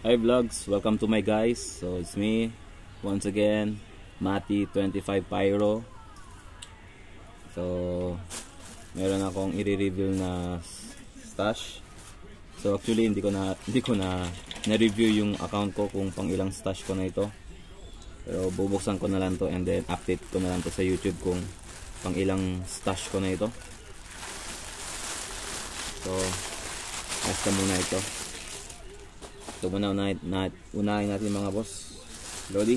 Hi vlogs, welcome to my guys. So it's me once again, Mati25 Pyro. So meron akong i-review na stash. So actually hindi ko na review yung account ko kung pang ilang stash ko na ito. Pero bubuksan ko na lang to and then update ko na lang to sa YouTube kung pang ilang stash ko na ito. So basta muna ito. So unahin natin mga boss Lodi.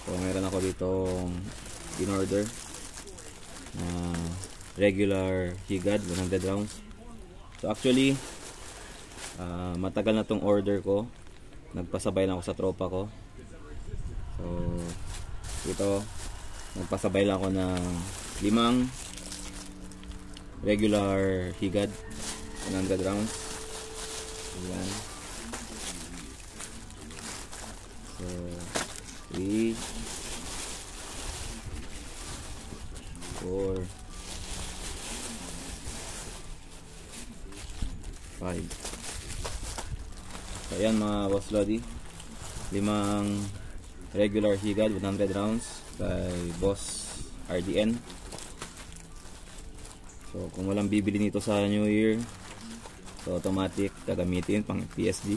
So meron ako dito in order regular higad 100 rounds. So actually matagal na tong order ko, nagpasabay lang ako sa tropa ko. So ito nagpasabay lang ako ng 5 regular higad 100 rounds. Ayan. So 3 4 5. So ayan mga boss Lodi, 5 regular higad 100 rounds by boss RDN. So kung walang bibili nito sa New Year, so automatic gagamitin pang PSD.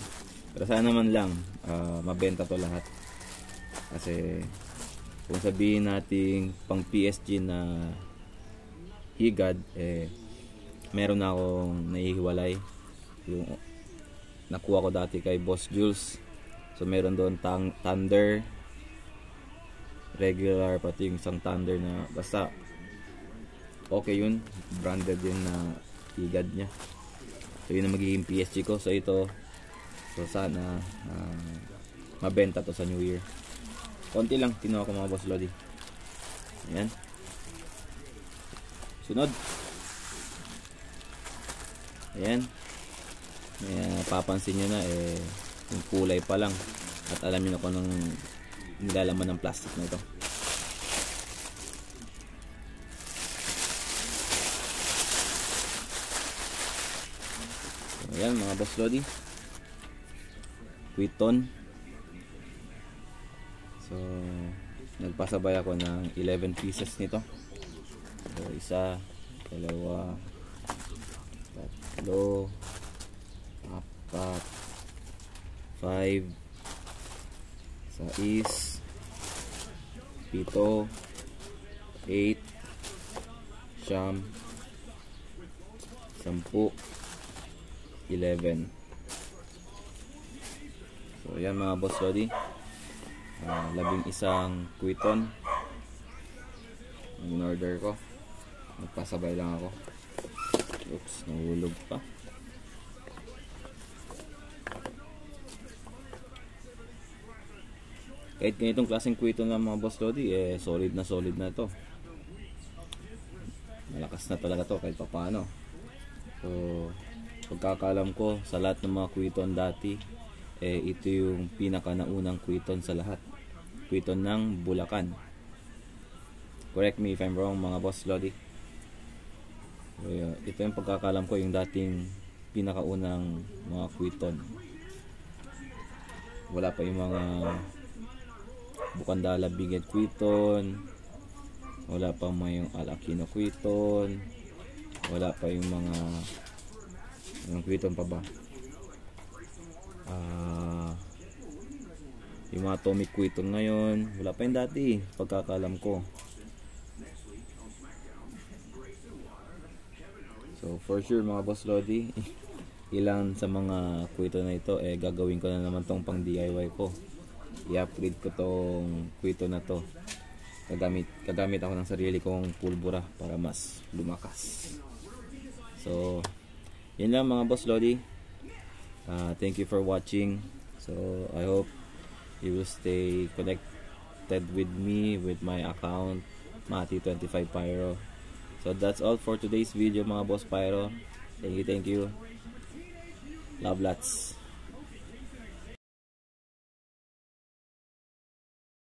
Pero sana naman lang mabenta to lahat. Kasi kung sabihin nating pang PSG na higad, meron na akong naihiwalay. Yung nakuha ko dati kay Boss Jules. So meron doon Thunder regular, pati yung isang Thunder na basta okay yun, branded yun na higad nya. So yun ang magiging PSG ko. So ito, so sana mabenta to sa New Year. Konti lang kinuha ko mga boss Lodi. Ayan. Sunod. Ayan. Papansin nyo na yung kulay pa lang at alam nyo na kung anong nilalaman ng plastic na ito. So, ayan mga boss Lodi, Quiton. So nagpasabay ako ng 11 pieces nito. So isa, dalawa, tatlo, apat, 5, 6, 7, 8, 9, 10, 11. So yan mga boss Lodi, 11 Quiton ang order ko. Nagpasabay lang ako. Oops, nahulog pa. Kahit ganitong klaseng Quiton ng mga boss Lodi, solid na ito. Malakas na talaga to kahit papaano. So pagkakalam ko sa lahat ng mga Quiton dati, ito yung pinaka naunang Quiton sa lahat. Quiton ng Bulacan. Correct me if I'm wrong mga boss Lodi. So, ito yung pagkakalam ko, yung dating pinakaunang mga Quiton. Wala pa yung mga Bukandala Big Head Quiton. Wala pa yung Alakino Quiton. Wala pa yung mga Quiton pa ba? Yung mga Atomic Quiton ngayon, wala pa yung dati, pagkakalam ko. So for sure mga boss Lodi, ilan sa mga Quiton na ito gagawin ko na naman tong pang DIY ko. I-upgrade ko tong Quiton na to. Gagamit ako ng sarili kong pulbura para mas lumakas. So yun lang mga boss Lodi. Thank you for watching. So I hope you will stay connected with me with my account Mati25 Pyro. So that's all for today's video mga boss Pyro. Thank you. Love lots.